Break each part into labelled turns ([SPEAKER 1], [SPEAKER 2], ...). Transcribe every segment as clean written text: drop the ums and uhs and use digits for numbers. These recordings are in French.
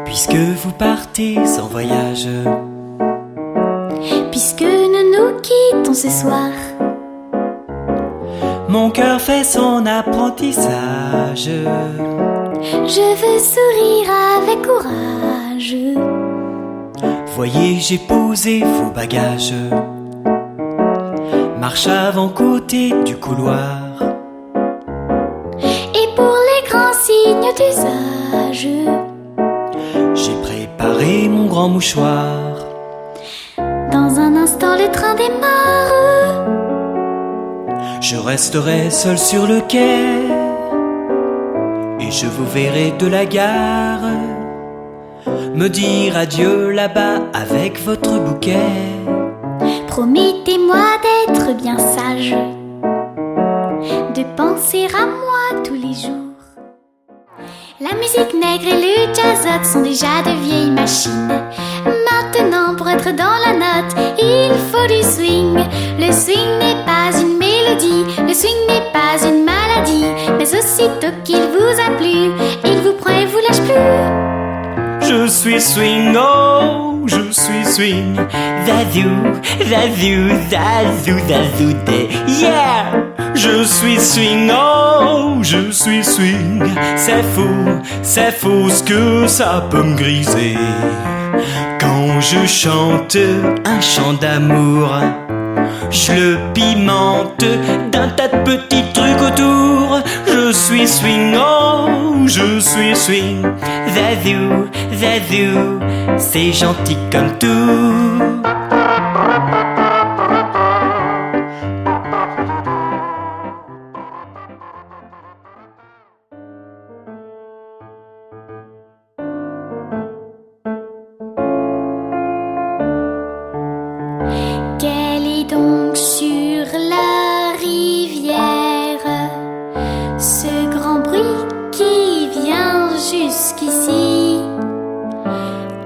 [SPEAKER 1] puisque vous partez en voyage,
[SPEAKER 2] puisque nous nous quittons ce soir.
[SPEAKER 1] Mon cœur fait son apprentissage.
[SPEAKER 2] Je veux sourire avec courage.
[SPEAKER 1] Voyez, j'ai posé vos bagages. Marche avant côté du couloir.
[SPEAKER 2] Et pour les grands signes d'usage,
[SPEAKER 1] j'ai préparé mon grand mouchoir.
[SPEAKER 2] Dans un instant le train démarre.
[SPEAKER 1] Je resterai seul sur le quai et je vous verrai de la gare me dire adieu là-bas avec votre bouquet.
[SPEAKER 2] Promettez-moi d'être bien sage, de penser à moi tous les jours. La musique nègre et le jazz sont déjà de vieilles machines. Maintenant pour être dans la note, il faut du swing. Le swing n'est pas une mélodie, le swing n'est pas une maladie, mais aussitôt qu'il vous a plu, il vous prend et vous lâche plus.
[SPEAKER 1] Je suis swing, oh, je suis swing. Zazou, zazou, zazou, zazou, day. Yeah! Je suis swing, oh, je suis swing. C'est fou ce que ça peut me griser. Quand je chante un chant d'amour, je le pimente d'un tas de petits trucs autour. Je suis swing, oh, je suis swing. Zazou, zazou, c'est gentil comme tout.
[SPEAKER 2] Quel est donc sur la rivière ce grand bruit qui vient jusqu'ici?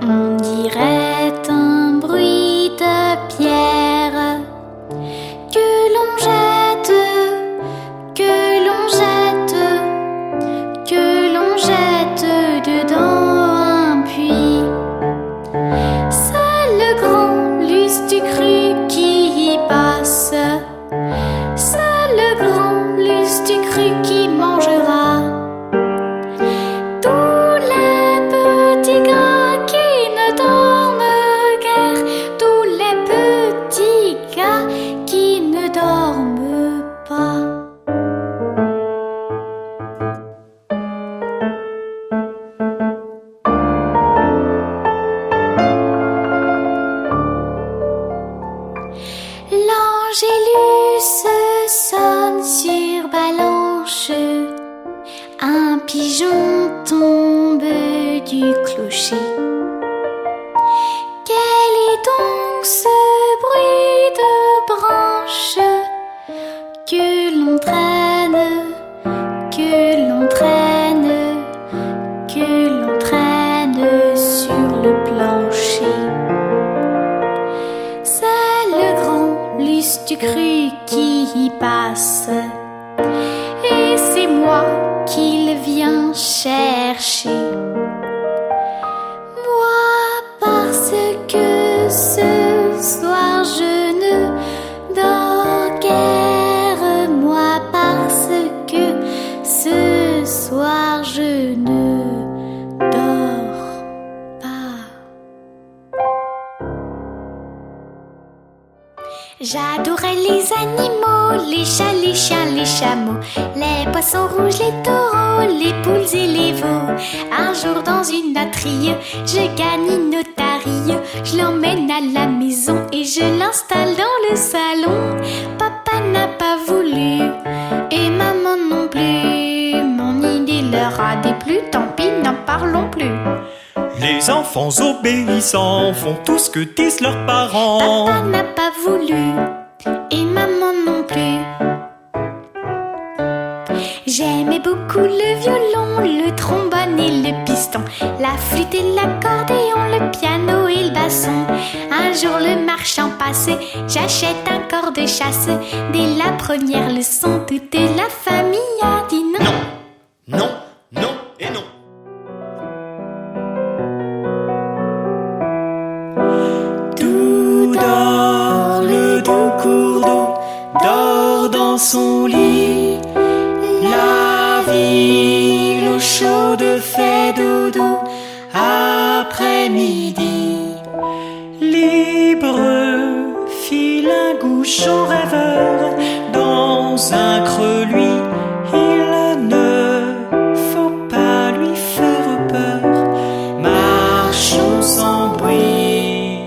[SPEAKER 2] On dirait un bruit de pierre que l'on jette, que l'on jette, que l'on jette dedans un puits. C'est le grand lus du cru qui y passe. C'est le grand lus du cru qui mangera tous les petits gars qui ne dorment guère, tous les petits gars qui ne dorment pas. L'Angélus sonne sur Balanche, un pigeon tombe du clocher. Quel est donc ce bruit de branche que l'on traîne, que l'on traîne, que l'on traîne sur le plancher? C'est le grand lus du cru qui y passe, et c'est moi qu'il vient chercher. Moi parce que ce soir je ne dors guère, moi parce que ce soir je ne dors pas. J'adorais les animaux, les chats, les chiens, les chameaux, les poissons rouges, les taureaux, les poules et les veaux. Un jour dans une natterie, je gagne une otarie. Je l'emmène à la maison et je l'installe dans le salon. Papa n'a pas voulu et maman non plus. Mon idée leur a déplu, tant pis, n'en parlons plus.
[SPEAKER 1] Les enfants obéissants font tout ce que disent leurs parents.
[SPEAKER 2] Papa n'a pas voulu et maman non plus. J'aimais beaucoup le violon, le trombone et le piston, la flûte et l'accordéon, le piano et le basson. Un jour le marchand passe, j'achète un corps de chasse. Dès la première leçon, toute la famille a dit non.
[SPEAKER 1] Non, non, non et non. son lit. La ville au chaude fait dodo après-midi. Libre file un gouchon rêveur dans un creux, lui, il ne faut pas lui faire peur. Marchons sans bruit,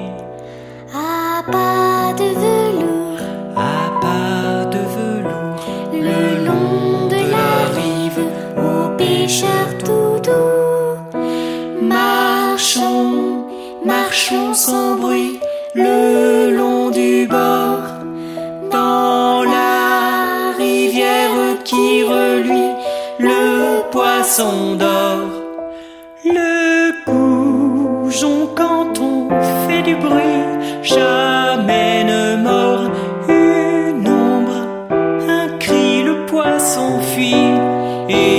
[SPEAKER 2] à pas de velours,
[SPEAKER 1] à pas de velours,
[SPEAKER 2] le long de la rive, aux pêcheurs tout doux.
[SPEAKER 1] Marchons, marchons sans bruit, le long du bord, dans la rivière qui reluit, le poisson d'or. Le goujon, quand on fait du bruit, jamais ne mord. Une ombre, un cri, le poisson fuit. Et